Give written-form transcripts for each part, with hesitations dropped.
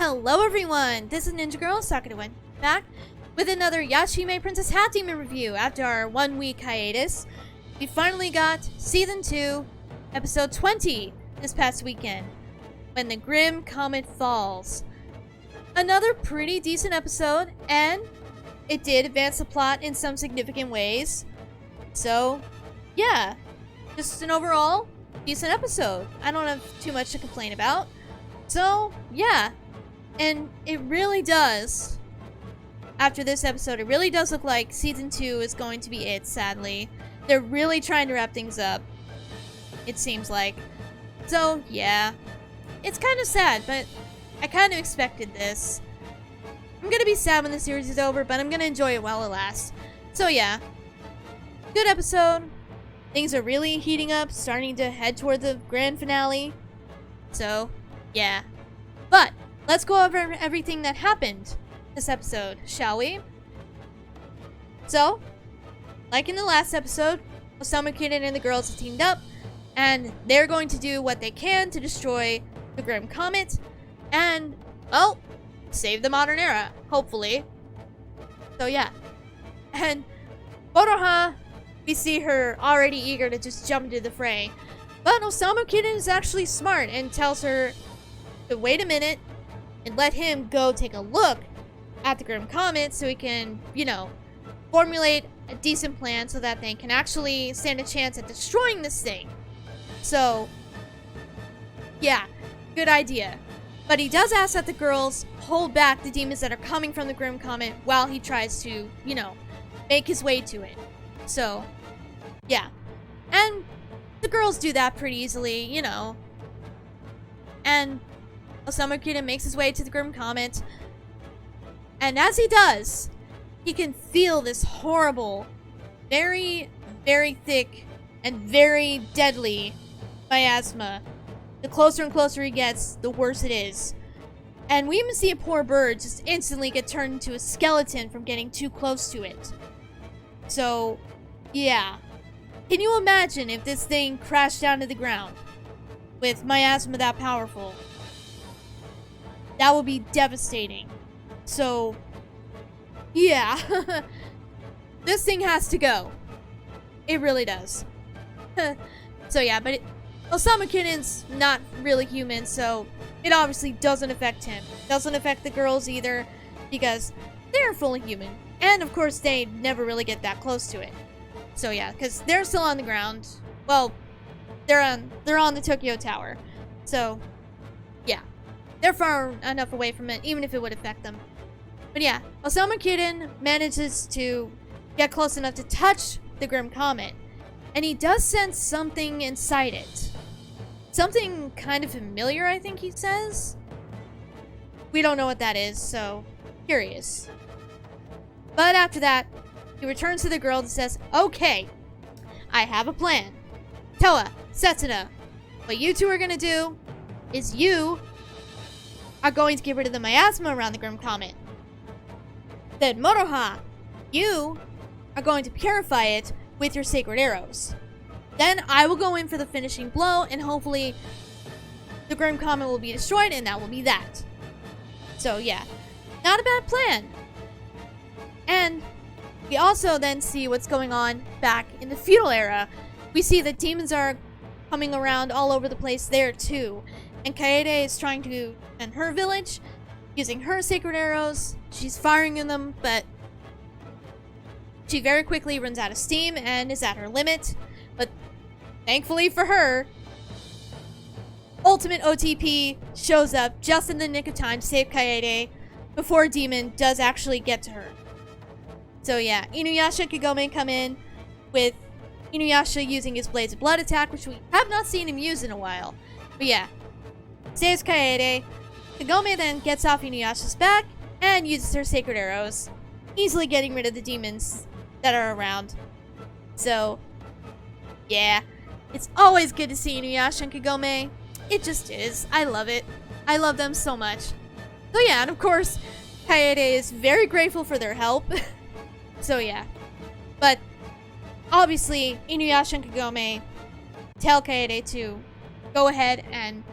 Hello everyone, this is Ninja Girl Sakura back with another Yashahime Princess Hat Demon review. After our 1 week hiatus, we finally got Season 2, Episode 20 this past weekend, when the Grim Comet Falls. Another pretty decent episode, and it did advance the plot in some significant ways. So, yeah, just an overall decent episode. I don't have too much to complain about. So, yeah. And it really does, after this episode, it really does look like Season 2 is going to be it, sadly. They're really trying to wrap things up, it seems like. So, yeah. It's kind of sad, but I kind of expected this. I'm gonna be sad when the series is over, but I'm gonna enjoy it while it lasts. So, yeah. Good episode. Things are really heating up, starting to head toward the grand finale. So, yeah. But let's go over everything that happened this episode, shall we? So, like in the last episode, Osamu Kirin and the girls have teamed up, and they're going to do what they can to destroy the Grim Comet, and, well, save the modern era, hopefully. So, yeah. And Moroha, we see her already eager to just jump into the fray. But Osamu Kirin is actually smart and tells her to wait a minute and let him go take a look at the Grim Comet so he can, you know, formulate a decent plan so that they can actually stand a chance at destroying this thing. So, yeah, good idea. But he does ask that the girls hold back the demons that are coming from the Grim Comet while he tries to, you know, make his way to it. So, yeah. And the girls do that pretty easily, you know. And Osamu Kirin makes his way to the Grim Comet. And as he does, he can feel this horrible, very, very thick, and very deadly miasma. The closer and closer he gets, the worse it is. And we even see a poor bird just instantly get turned into a skeleton from getting too close to it. So, yeah. Can you imagine if this thing crashed down to the ground with miasma that powerful? That would be devastating. So, yeah. This thing has to go. It really does. So, yeah, but Osamu Kirin's not really human, so it obviously doesn't affect him. Doesn't affect the girls either, because they're fully human. And, of course, they never really get that close to it. So, yeah, because they're still on the ground. Well, they're on the Tokyo Tower. So, yeah. They're far enough away from it, even if it would affect them. But yeah, Osamu Kirin manages to get close enough to touch the Grim Comet. And he does sense something inside it. Something kind of familiar, I think he says. We don't know what that is, so curious. But after that, he returns to the girl and says, "Okay, I have a plan. Towa Setsuna, what you two are gonna do is you are going to get rid of the miasma around the Grim Comet. Then Moroha, you are going to purify it with your sacred arrows. Then I will go in for the finishing blow, and hopefully the Grim Comet will be destroyed, and that will be that." So yeah, not a bad plan. And we also then see what's going on back in the feudal era. We see that demons are coming around all over the place there too. And Kaede is trying to defend her village, using her sacred arrows. She's firing in them, but she very quickly runs out of steam and is at her limit. But thankfully for her, Ultimate OTP shows up just in the nick of time to save Kaede before a demon does actually get to her. So yeah, Inuyasha and Kagome come in with Inuyasha using his Blades of Blood attack, which we have not seen him use in a while. But yeah, saves Kaede. Kagome then gets off Inuyasha's back and uses her sacred arrows, easily getting rid of the demons that are around. So, yeah, it's always good to see Inuyasha and Kagome. It just is. I love it. I love them so much. So yeah, and of course, Kaede is very grateful for their help. So yeah. But obviously, Inuyasha and Kagome tell Kaede to go ahead and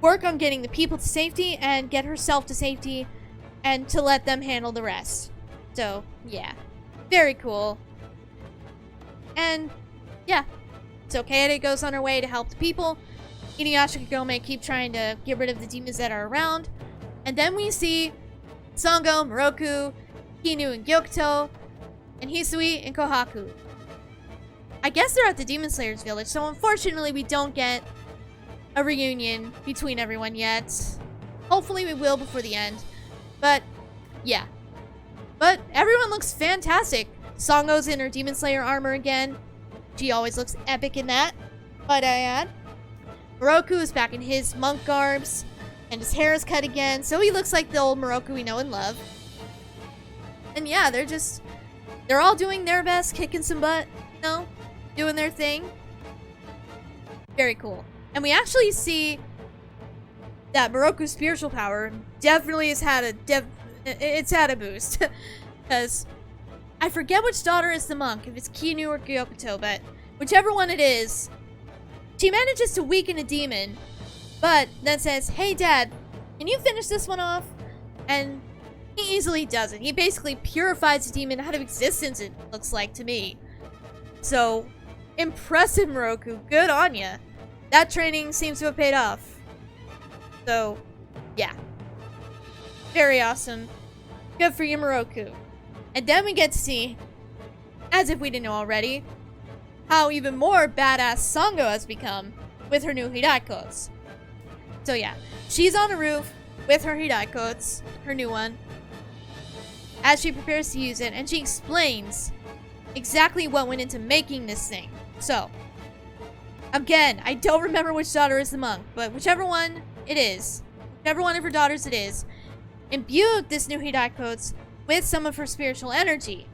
work on getting the people to safety and get herself to safety and to let them handle the rest. So, yeah. Very cool. And, yeah. So Kaede goes on her way to help the people. Inuyasha and Comet keep trying to get rid of the demons that are around. And then we see Sango, Moroku, Kinu and Gyokuto, and Hisui and Kohaku. I guess they're at the Demon Slayer's village, so unfortunately we don't get a reunion between everyone yet. Hopefully we will before the end. But, yeah. But everyone looks fantastic. Sango's in her Demon Slayer armor again. She always looks epic in that, might I add. Moroku is back in his monk garbs, and his hair is cut again, so he looks like the old Moroku we know and love. And yeah, they're all doing their best, kicking some butt, you know, doing their thing. Very cool. And we actually see that Moroku's spiritual power definitely has had a boost. Because I forget which daughter is the monk, if it's Kinu or Gyokuto, but whichever one it is, she manages to weaken a demon, but then says, "Hey Dad, can you finish this one off?" And he easily does it. He basically purifies the demon out of existence, it looks like to me. So, impressive, Moroku. Good on ya. That training seems to have paid off. So, yeah. Very awesome. Good for you, Moroku. And then we get to see, as if we didn't know already, how even more badass Sango has become with her new Hidaikots. So yeah, she's on the roof with her Hidaikots, her new one, as she prepares to use it, and she explains exactly what went into making this thing. So, again, I don't remember which daughter is the monk, but whichever one it is, whichever one of her daughters it is, imbued this new Hidaikots with some of her spiritual energy.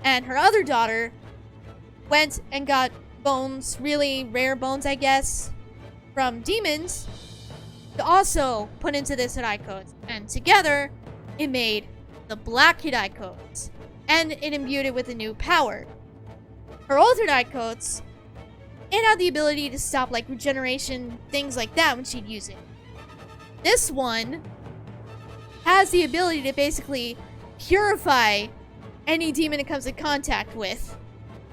And her other daughter went and got bones, really rare bones, I guess, from demons, to also put into this Hidaikots. And together, it made the Black Hidaikots. And it imbued it with a new power. Her old Hidaikots, it had the ability to stop, like, regeneration, things like that when she'd use it. This one has the ability to basically purify any demon it comes in contact with,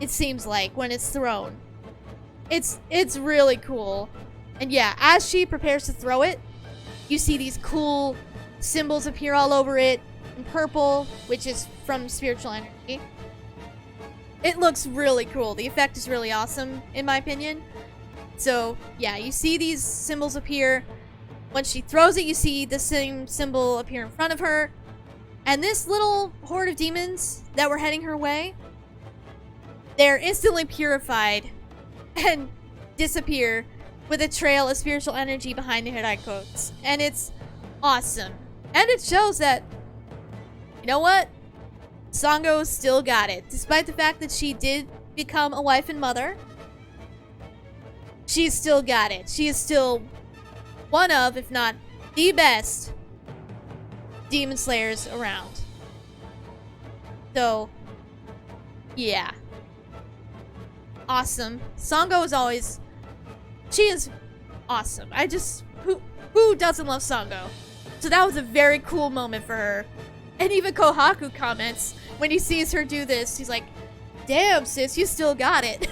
it seems like, when it's thrown. It's really cool. And yeah, as she prepares to throw it, you see these cool symbols appear all over it in purple, which is from spiritual energy. It looks really cool. The effect is really awesome, in my opinion. So, yeah, you see these symbols appear. Once she throws it, you see the same symbol appear in front of her. And this little horde of demons that were heading her way, they're instantly purified and disappear with a trail of spiritual energy behind the Hidaikots. And it's awesome. And it shows that, you know what? Sango still got it. Despite the fact that she did become a wife and mother, she's still got it. She is still one of, if not the best, demon slayers around. So, yeah. Awesome. Sango is always... She is awesome. Who doesn't love Sango? So that was a very cool moment for her. And even Kohaku comments when he sees her do this. He's like, "Damn, sis, you still got it."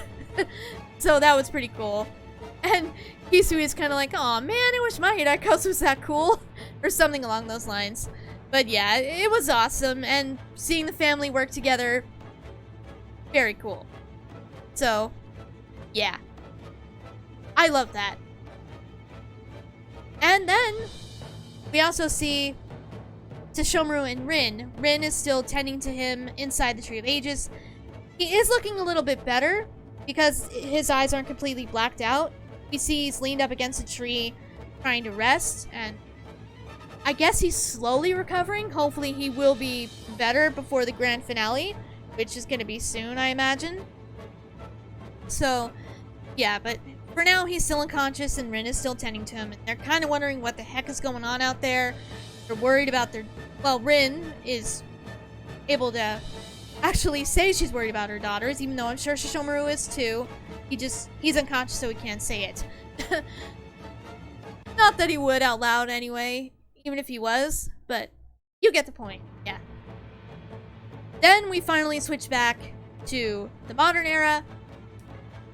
So that was pretty cool. And Hisui is kind of like, "Aw, man, I wish my Hidaikots was that cool." Or something along those lines. But yeah, it was awesome. And seeing the family work together, very cool. So, yeah. I love that. And then, we also see Sesshomaru and Rin. Rin is still tending to him inside the Tree of Ages. He is looking a little bit better because his eyes aren't completely blacked out. We see he's leaned up against a tree trying to rest, and I guess he's slowly recovering. Hopefully he will be better before the grand finale, which is going to be soon, I imagine. So, yeah, but for now he's still unconscious and Rin is still tending to him, and they're kind of wondering what the heck is going on out there. They're worried about their... Well, Rin is able to actually say she's worried about her daughters, even though I'm sure Sesshomaru is too. He's unconscious, so he can't say it. Not that he would out loud anyway, even if he was, but you get the point, yeah. Then we finally switch back to the modern era,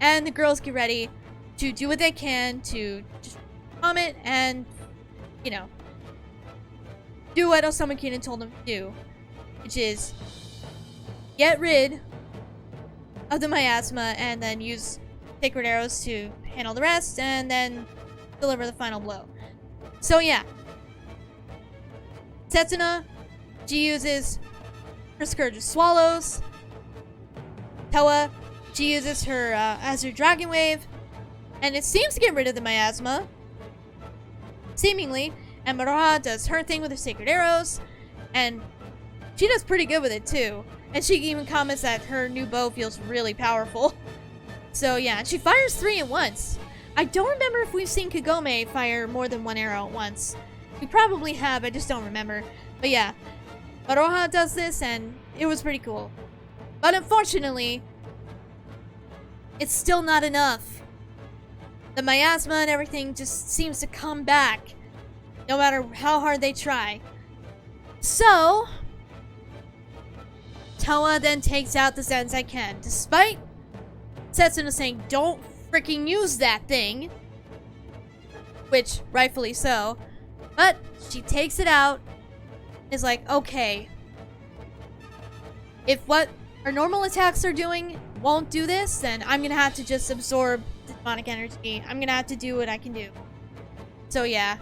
and the girls get ready to do what they can to just Comet and, you know, do what Osamu Kirin told them to do, which is get rid of the miasma and then use sacred arrows to handle the rest and then deliver the final blow. So yeah, Setsuna, she uses her Scourge of Swallows. Towa, she uses her Azure Dragon Wave, and it seems to get rid of the miasma, seemingly. And Moroha does her thing with her Sacred Arrows, and she does pretty good with it too. And she even comments that her new bow feels really powerful. So yeah, and she fires 3 at once. I don't remember if we've seen Kagome fire more than 1 arrow at once. We probably have, I just don't remember. But yeah, Moroha does this, and it was pretty cool. But unfortunately, it's still not enough. The miasma and everything just seems to come back, no matter how hard they try. So, Towa then takes out the Zenkai-Ken, despite Setsuna saying, don't freaking use that thing. Which, rightfully so. But, she takes it out, is like, okay, if what our normal attacks are doing won't do this, then I'm gonna have to just absorb the demonic energy. I'm gonna have to do what I can do. So yeah.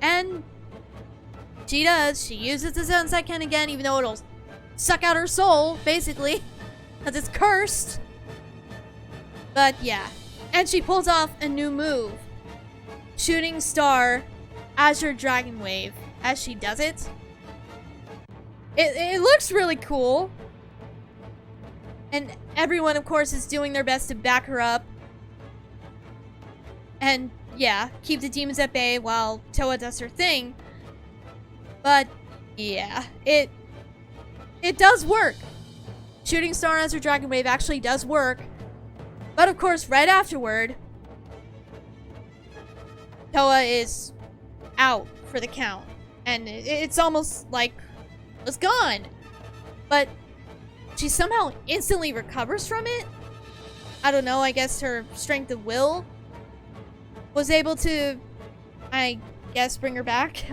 And she does. She uses the Zenkai-Ken again, even though it'll suck out her soul, basically. Because it's cursed. But yeah. And she pulls off a new move. Shooting Star Azure Dragon Wave as she does it. It looks really cool. And everyone, of course, is doing their best to back her up. And yeah, keep the demons at bay while Towa does her thing. But yeah, it does work. Shooting Star Azure Dragon Wave actually does work. But of course, right afterward, Towa is out for the count. And it's almost like it's gone. But she somehow instantly recovers from it. I don't know, I guess her strength of will was able to, I guess, bring her back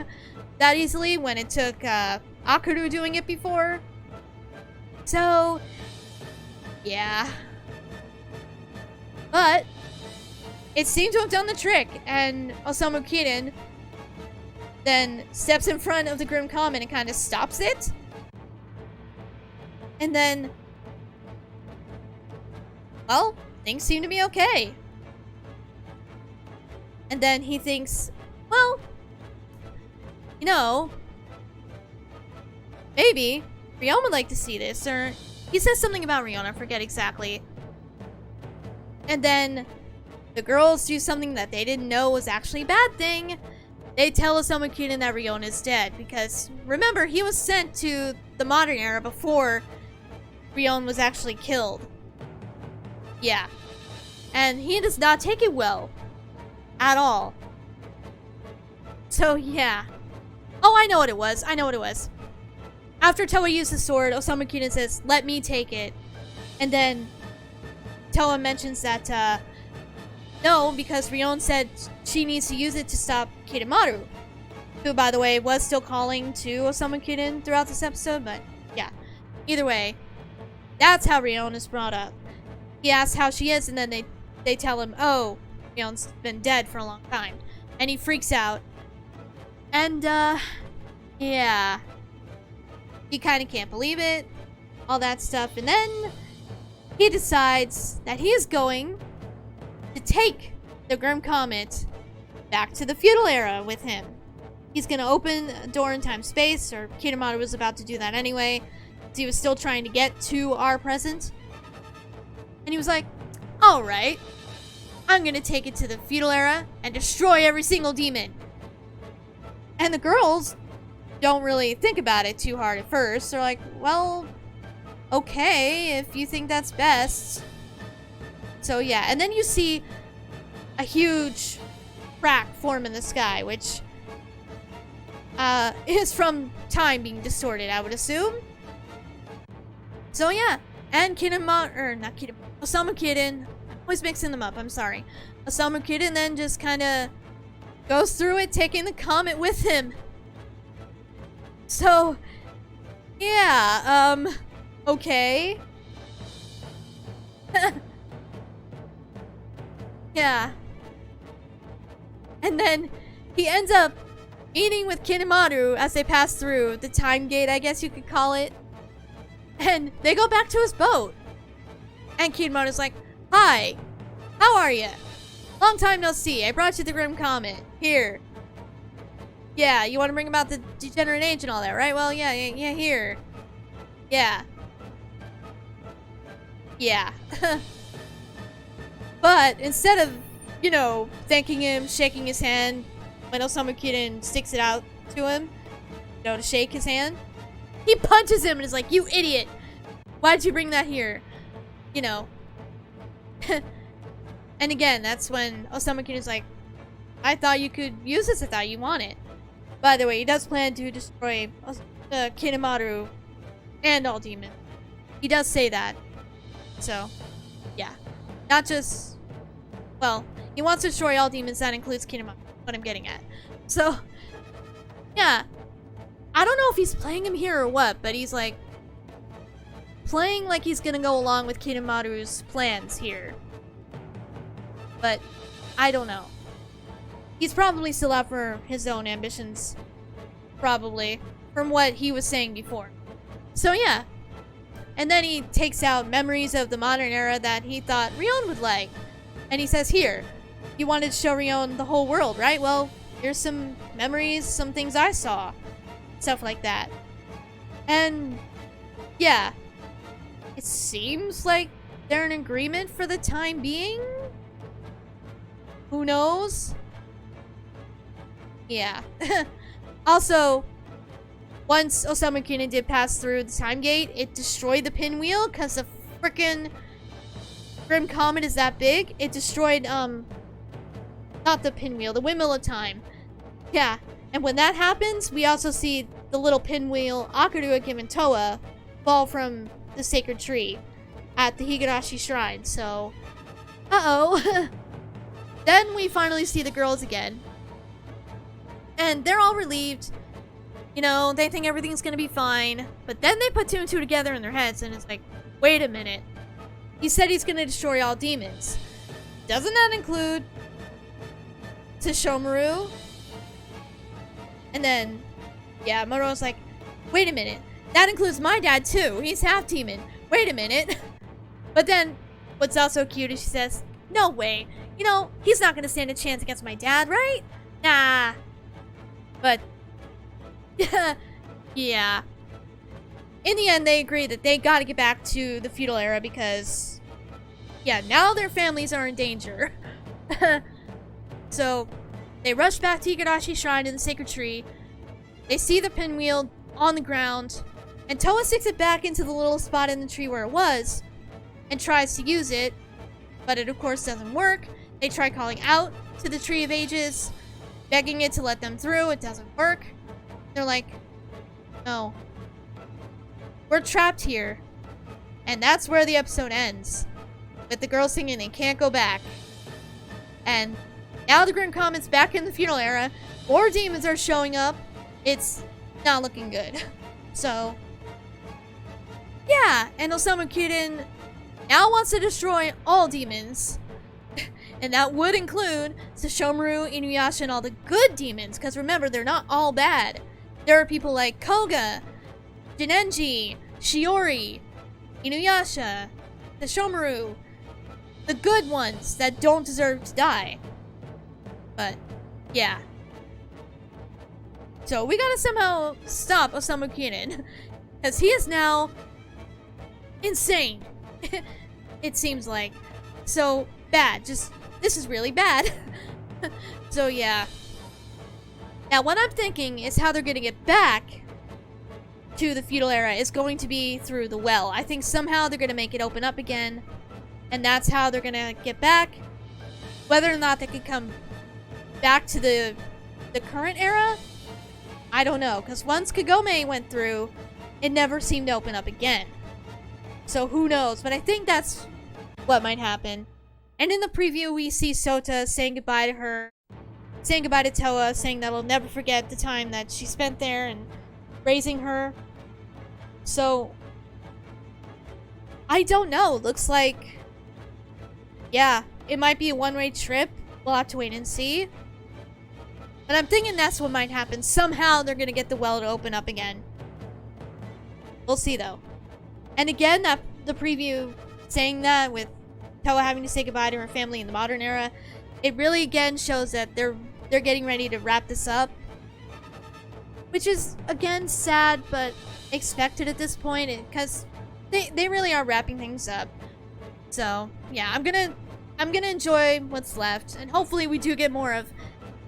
that easily when it took Akuru doing it before. So, yeah. But it seemed to have done the trick, and Osamu Kirin then steps in front of the Grim Comet and kind of stops it. And then, well, things seem to be okay. And then he thinks, well, you know, maybe Rion would like to see this, or he says something about Rion, I forget exactly. And then the girls do something that they didn't know was actually a bad thing. They tell Osamu Kirin that Rion is dead, because remember, he was sent to the modern era before Rion was actually killed. Yeah. And he does not take it well. At all. So, yeah. Oh, I know what it was. I know what it was. After Towa used the sword, Osamu Kirin says, let me take it. And then Towa mentions that, no, because Rion said she needs to use it to stop Kirimaru. Who, by the way, was still calling to Osamu Kirin throughout this episode, but yeah. Either way, that's how Rion is brought up. He asks how she is, and then they tell him, oh, Rion's been dead for a long time. And he freaks out. And, yeah. He kind of can't believe it. All that stuff. And then he decides that he is going to take the Grim Comet back to the feudal era with him. He's going to open a door in time-space, or Kirimaru was about to do that anyway. He was still trying to get to our present. And he was like, alright, I'm gonna take it to the feudal era and destroy every single demon. And the girls don't really think about it too hard at first. They're like, well, okay, if you think that's best. So yeah, and then you see a huge crack form in the sky, which is from time being distorted, I would assume. So yeah, and Osamu Kirin, always mixing them up, I'm sorry. Osamu Kirin then just kind of goes through it, taking the comet with him. So, yeah, okay. Yeah. And then he ends up meeting with Kinemaru as they pass through the time gate, I guess you could call it. And they go back to his boat. And Kinemaru's like, "Hi, how are you? Long time no see. I brought you the Grim Comet. Here. Yeah, you want to bring about the degenerate age and all that, right? Well, yeah, here. Yeah. Yeah." But instead of, you know, thanking him, shaking his hand, when Osamu Kirin sticks it out to him, you know, to shake his hand, he punches him and is like, "You idiot! Why'd you bring that here?" You know. And again, that's when Osamu Kirin's like, "I thought you could use this. I thought you want it." By the way, he does plan to destroy Kinemaru and all demons. He does say that. So, yeah. Not just... Well, he wants to destroy all demons. That includes Kinemaru. What I'm getting at. So, yeah. I don't know if he's playing him here or what, but he's like... playing like he's gonna go along with Kinemaru's plans here. But, I don't know. He's probably still out for his own ambitions. Probably. From what he was saying before. So yeah. And then he takes out memories of the modern era that he thought Rion would like. And he says, "Here, you wanted to show Rion the whole world, right? Well, here's some memories, some things I saw." Stuff like that. And yeah. It seems like they're in agreement for the time being. Who knows? Yeah. Also, once Osamu Kirin did pass through the time gate, it destroyed the pinwheel because the frickin' Grim Comet is that big. It destroyed, not the pinwheel, the windmill of time. Yeah. And when that happens, we also see the little pinwheel Akaru had given Towa fall from the sacred tree at the Higurashi Shrine. So, uh-oh. Then we finally see the girls again. And they're all relieved. You know, they think everything's gonna be fine. But then they put two and two together in their heads and it's like, wait a minute. He said he's gonna destroy all demons. Doesn't that include Sesshomaru? And then, yeah, Moroha's like, wait a minute. That includes my dad too. He's half demon. Wait a minute. But then, what's also cute is she says, "No way. You know, he's not gonna stand a chance against my dad, right? Nah." But, yeah. In the end, they agree that they gotta get back to the feudal era because, yeah, now their families are in danger. So, they rush back to Higurashi Shrine in the sacred tree. They see the pinwheel on the ground, and Towa sticks it back into the little spot in the tree where it was, and tries to use it, but it of course doesn't work. They try calling out to the Tree of Ages, begging it to let them through. It doesn't work. They're like, "No. We're trapped here." And that's where the episode ends. With the girls singing they can't go back. And now the Grim Comet's back in the feudal era. More demons are showing up. It's not looking good. So, yeah. And Osamu Kirin now wants to destroy all demons. And that would include Sesshomaru, Inuyasha, and all the good demons. Because remember, they're not all bad. There are people like Koga, Jinenji, Shiori, Inuyasha, Sesshomaru. The good ones that don't deserve to die. But, yeah. So, we gotta somehow stop Osamu Kirin. Because he is now insane. It seems like. So, bad. This is really bad. So, yeah. Now, what I'm thinking is how they're gonna get back to the feudal era is going to be through the well. I think somehow they're gonna make it open up again. And that's how they're gonna get back. Whether or not they can come back to the current era? I don't know, because once Kagome went through, it never seemed to open up again. So who knows? But I think that's what might happen. And in the preview, we see Sota saying goodbye to her, saying goodbye to Towa, saying that he'll never forget the time that she spent there and raising her. So, I don't know. Looks like, yeah, it might be a one-way trip. We'll have to wait and see. But I'm thinking that's what might happen. Somehow they're gonna get the well to open up again. We'll see, though. And again, that the preview saying that with Towa having to say goodbye to her family in the modern era, it really again shows that they're getting ready to wrap this up, which is again sad but expected at this point, because they really are wrapping things up. So yeah, I'm gonna enjoy what's left, and hopefully we do get more of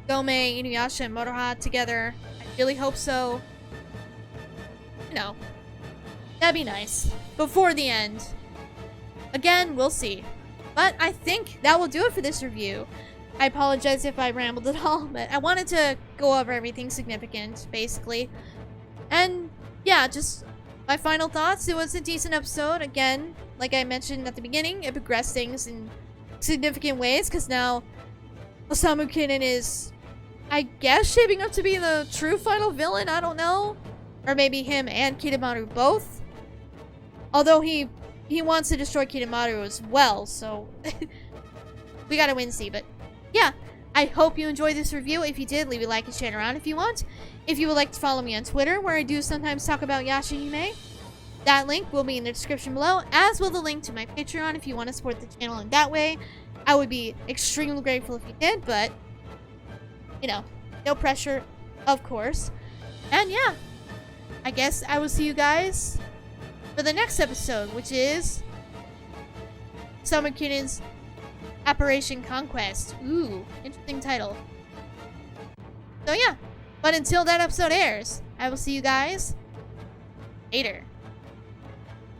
Gome, Inuyasha, and Moroha together. I really hope so. You know, that'd be nice before the end. Again, we'll see. But I think that will do it for this review. I apologize if I rambled at all, but I wanted to go over everything significant, basically. And yeah, just my final thoughts. It was a decent episode. Again, like I mentioned at the beginning, it progressed things in significant ways, because now Osamu Kirin is, I guess, shaping up to be the true final villain. I don't know. Or maybe him and Kitamaru both. Although he wants to destroy Kitamaru as well, so we gotta wait and see. But yeah, I hope you enjoyed this review. If you did, leave a like and share it around if you want. If you would like to follow me on Twitter, where I do sometimes talk about Yashahime, that link will be in the description below, as will the link to my Patreon if you want to support the channel in that way. I would be extremely grateful if you did, but, you know, no pressure, of course. And yeah, I guess I will see you guys for the next episode, which is Osamu Kirin's Operation Conquest. Ooh, interesting title. So yeah, but until that episode airs, I will see you guys later.